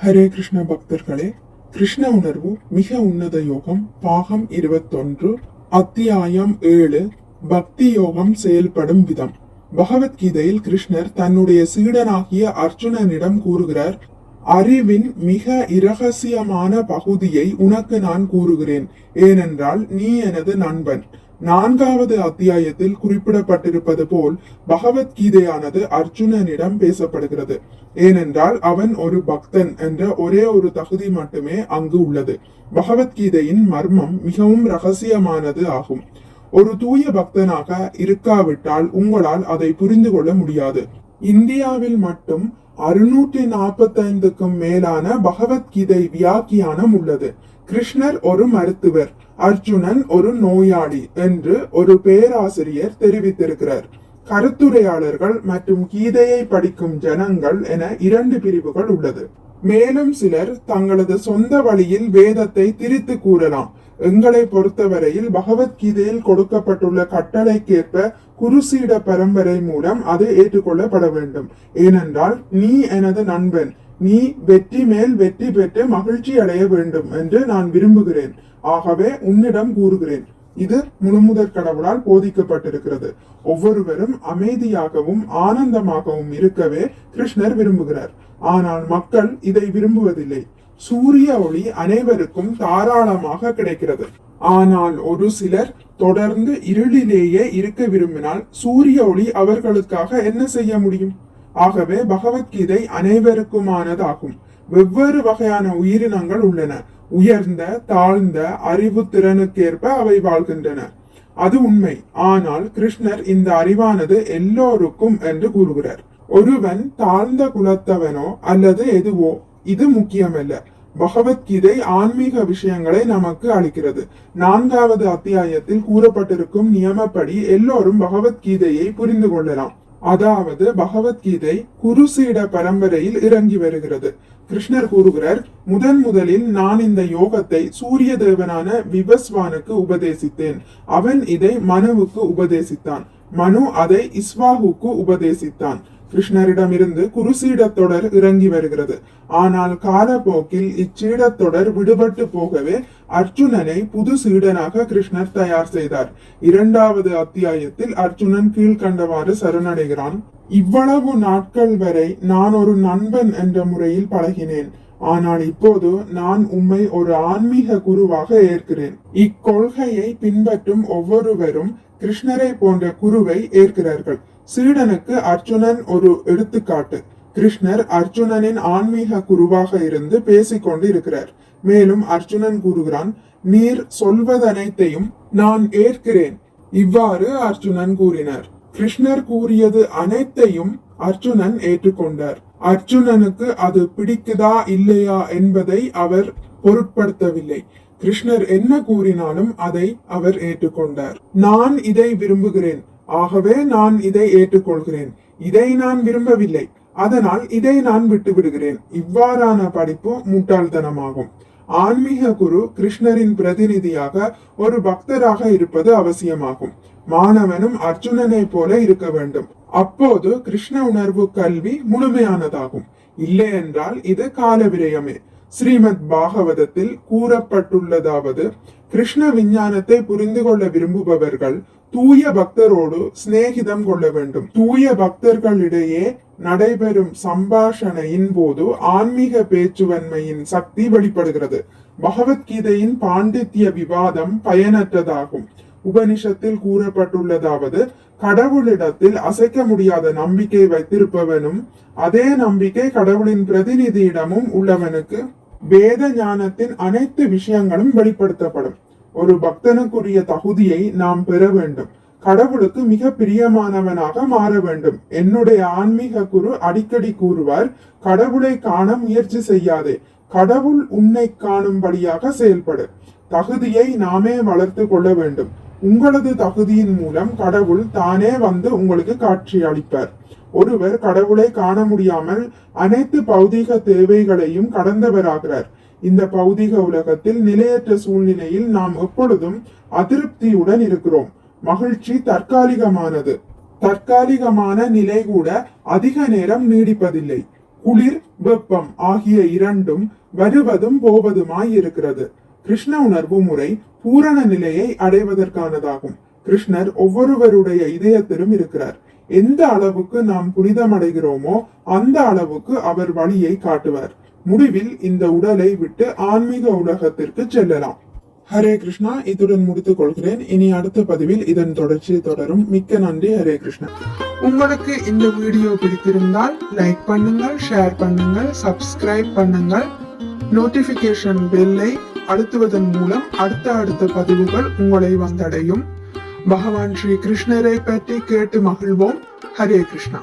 ஹரே கிருஷ்ண பக்தர்களே, கிருஷ்ண உணர்வு மிக உன்னத யோகம் பாகம் 21 அத்தியாயம் 7 பக்தி யோகம் செயல்படும் விதம். பகவத்கீதையில் கிருஷ்ணர் தன்னுடைய சீடனாகிய அர்ஜுனனிடம் கூறுகிறார், அறிவின் மிக இரகசியமான பகுதியை உனக்கு நான் கூறுகிறேன், ஏனென்றால் நீ எனது நண்பன். 4வது அத்தியாயத்தில் குறிப்பிடப்பட்டிருப்பது போல் பகவத்கீதையானது அர்ஜுனனிடம் பேசப்படுகிறது. ஏனென்றால் அவன் ஒரு பக்தன் என்ற ஒரே ஒரு தகுதி மட்டுமே அங்கு உள்ளது. பகவத்கீதையின் மர்மம் மிகவும் ரகசியமானது ஆகும். ஒரு தூய பக்தனாக இருக்காவிட்டால் உங்களால் அதை புரிந்து கொள்ள முடியாது. இந்தியாவில் மட்டும் 645க்கும் மேலான பகவத்கீதை வியாக்கியானம் உள்ளது. கிருஷ்ணர் ஒரு மருத்துவர், அர்ஜுனன் ஒரு நோயாளி என்று ஒரு பேராசிரியர் தெரிவித்திருக்கிறார். கருத்துரையாளர்கள் மற்றும் கீதையை படிக்கும் ஜனங்கள் என 2 பிரிவுகள் உள்ளது. மேலும் சிலர் தங்களது சொந்த வழியில் வேதத்தை திரித்து கூறலாம். எங்களை பொறுத்தவரையில் பகவத்கீதையில் கொடுக்கப்பட்டுள்ள கட்டளைக்கேற்ப குருசீட பரம்பரை மூலம் அது ஏற்றுக்கொள்ளப்பட வேண்டும். ஏனென்றால் நீ எனது நண்பன், நீ வெற்றி மேல் வெற்றி பெற்று மகிழ்ச்சி அடைய வேண்டும் என்று நான் விரும்புகிறேன். ஆகவே உன்னிடம் கூறுகிறேன். இது முழுமுதற் கடவுளால் போதிக்கப்பட்டிருக்கிறது. ஒவ்வொருவரும் அமைதியாகவும் ஆனந்தமாகவும் இருக்கவே கிருஷ்ணர் விரும்புகிறார். ஆனால் மக்கள் இதை விரும்புவதில்லை. சூரிய ஒளி அனைவருக்கும் தாராளமாக கிடைக்கிறது. ஆனால் ஒரு சிலர் தொடர்ந்து இருளிலேயே இருக்க விரும்பினால் சூரிய ஒளி அவர்களுக்காக என்ன செய்ய முடியும்? ஆகவே பகவத்கீதை அனைவருக்குமானதாகும். வெவ்வேறு வகையான உயிரினங்கள் உள்ளன. உயர்ந்த தாழ்ந்த அறிவு திறனுக்கேற்ப அவை வாழ்கின்றன. அது உண்மை. ஆனால் கிருஷ்ணர் இந்த அறிவானது எல்லோருக்கும் என்று கூறுகிறார். ஒருவன் தாழ்ந்த குலத்தவனோ அல்லது எதுவோ இது முக்கியமல்ல. பகவத்கீதை ஆன்மீக விஷயங்களை நமக்கு அளிக்கிறது. 4வது அத்தியாயத்தில் கூறப்பட்டிருக்கும் நியமப்படி எல்லோரும் பகவத்கீதையை புரிந்து கொள்ளலாம். அதாவது பகவத்கீதை குருசீட பரம்பரையில் இறங்கி வருகிறது. கிருஷ்ணர் கூறுகிறார், முதலில் நான் இந்த யோகத்தை சூரிய தேவனான விவஸ்வானுக்கு உபதேசித்தேன். அவன் இதை மனுவுக்கு உபதேசித்தான். மனு அதை இஸ்வாகுக்கு உபதேசித்தான். கிருஷ்ணரிடமிருந்து குருசீடத்தொடர் இறங்கி வருகிறது. ஆனால் காலப்போக்கில் இச்சீடத்தொடர் விடுபட்டு போகவே அர்ஜுனனை புது சீடனாக கிருஷ்ணர் தயார் செய்தார். 2வது அத்தியாயத்தில் அர்ஜுனன் கீழ்கண்டவாறு சரணடைகிறான். இவ்வளவு நாட்கள் வரை நான் ஒரு நண்பன் என்ற முறையில் பழகினேன். ஆனால் இப்போது நான் உம்மை ஒரு ஆன்மீக குருவாக ஏற்கிறேன். இக்கொள்கையை பின்பற்றும் ஒவ்வொருவரும் கிருஷ்ணரை போன்ற குருவை ஏற்கிறார்கள். சீடனுக்கு அர்ஜுனன் ஒரு எடுத்துக்காட்டு. கிருஷ்ணர் அர்ஜுனனின் ஆன்மீக குருவாக இருந்து பேசிக்கொண்டு இருக்கிறார். மேலும் அர்ஜுனன் கூறுகிறான், நீர் சொல்வதனைத்தையும் நான் ஏற்கிறேன். இவ்வாறு அர்ஜுனன் கூறினார். கிருஷ்ணர் கூறியது அனைத்தையும் அர்ஜுனன் ஏற்றுக்கொண்டார். அர்ஜுனனுக்கு அது பிடிக்குதா இல்லையா என்பதை அவர் பொருட்படுத்தவில்லை. கிருஷ்ணர் என்ன கூறினாலும் அதை அவர் ஏற்றுக்கொண்டார். நான் இதை விரும்புகிறேன், ஆகவே நான் இதை ஏற்றுக்கொள்கிறேன். இதை நான் விரும்பவில்லை, அதனால் இதை நான் விட்டு விடுகிறேன். இவ்வாறான படிப்பு முட்டாள்தனமாகும். ஆன்மீக குரு கிருஷ்ணரின் பிரதிநிதியாக ஒரு பக்தராக இருப்பது அவசியமாகும். மாணவனும் அர்ஜுனனை போல இருக்க வேண்டும். அப்போது கிருஷ்ண உணர்வு கல்வி முழுமையானதாகும். இல்லை என்றால் இது கால விரயமே. ஸ்ரீமத் பாகவதத்தில் கூறப்பட்டுள்ளதாவது, கிருஷ்ண விஞ்ஞானத்தை புரிந்து கொள்ள விரும்புபவர்கள் தூய பக்தரோடு சிநேகிதம் கொள்ள வேண்டும். தூய பக்தர்களிடையே நடைபெறும் சம்பாஷணையின் போது ஆன்மீக பேச்சுவன்மையின் சக்தி வெளிப்படுகிறது. பகவத்கீதையின் பாண்டித்ய விவாதம் பயனற்றதாகும். உபனிஷத்தில் கூறப்பட்டுள்ளதாவது, கடவுளிடத்தில் அசைக்க முடியாத நம்பிக்கை வைத்திருப்பவனும் அதே நம்பிக்கை கடவுளின் பிரதிநிதியிடமும் உள்ளவனுக்கு வேத ஞானத்தின் அனைத்து விஷயங்களும் வெளிப்படுத்தப்படும். ஒரு பக்தனுக்குரிய தகுதியை நாம் பெற வேண்டும். கடவுளுக்கு மிக பிரியமானவனாக மாற வேண்டும். என்னுடைய ஆன்மீக குரு அடிக்கடி கூறுவார், கடவுளை காண முயற்சி செய்யாதே, கடவுள் உன்னை காணும்படியாக செயல்படு. தகுதியை நாமே வளர்த்து கொள்ள வேண்டும். உங்களது தகுதியின் மூலம் கடவுள் தானே வந்து உங்களுக்கு காட்சி அளிப்பார். ஒருவர் கடவுளை காண முடியாமல் அனைத்து பௌதீக தேவைகளையும் கடந்தவராகிறார். இந்த பௌதிக உலகத்தில் நிலையற்ற சூழ்நிலையில் நாம் எப்பொழுதும் அதிருப்தியுடன் இருக்கிறோம். மகிழ்ச்சி தற்காலிகமானது. தற்காலிகமான நிலை கூட அதிக நேரம் நீடிப்பதில்லை. குளிர் வெப்பம் ஆகிய இரண்டும் வருவதும் போவதுமாய் இருக்கிறது. கிருஷ்ண உணர்வு முறை பூரண நிலையை அடைவதற்கானதாகும். கிருஷ்ணர் ஒவ்வொருவருடைய இதயத்திலும் இருக்கிறார். எந்த அளவுக்கு நாம் புனிதம் அடைகிறோமோ அந்த அளவுக்கு அவர் வழியை காட்டுவார். முடிவில் இந்த உடலை விட்டு ஆன்மீக உலகத்திற்கு செல்லலாம். ஹரே கிருஷ்ணா. இதுடன் முடித்துக் கொள்கிறேன். இனி அடுத்த பதிவில் இதன் தொடர்ச்சி தொடரும். மிக்க நன்றி. ஹரே கிருஷ்ணா. உங்களுக்கு இந்த வீடியோ பிடித்திருந்தால் லைக் பண்ணுங்கள், ஷேர் பண்ணுங்கள், சப்ஸ்கிரைப் பண்ணுங்கள். நோட்டிபிகேஷன் பெல்லை அழுத்துவதன் மூலம் அடுத்த பதிவுகள் உங்களை வந்தடையும். பகவான் ஸ்ரீ கிருஷ்ணரை பற்றி கேட்டு மகிழ்வோம். ஹரே கிருஷ்ணா.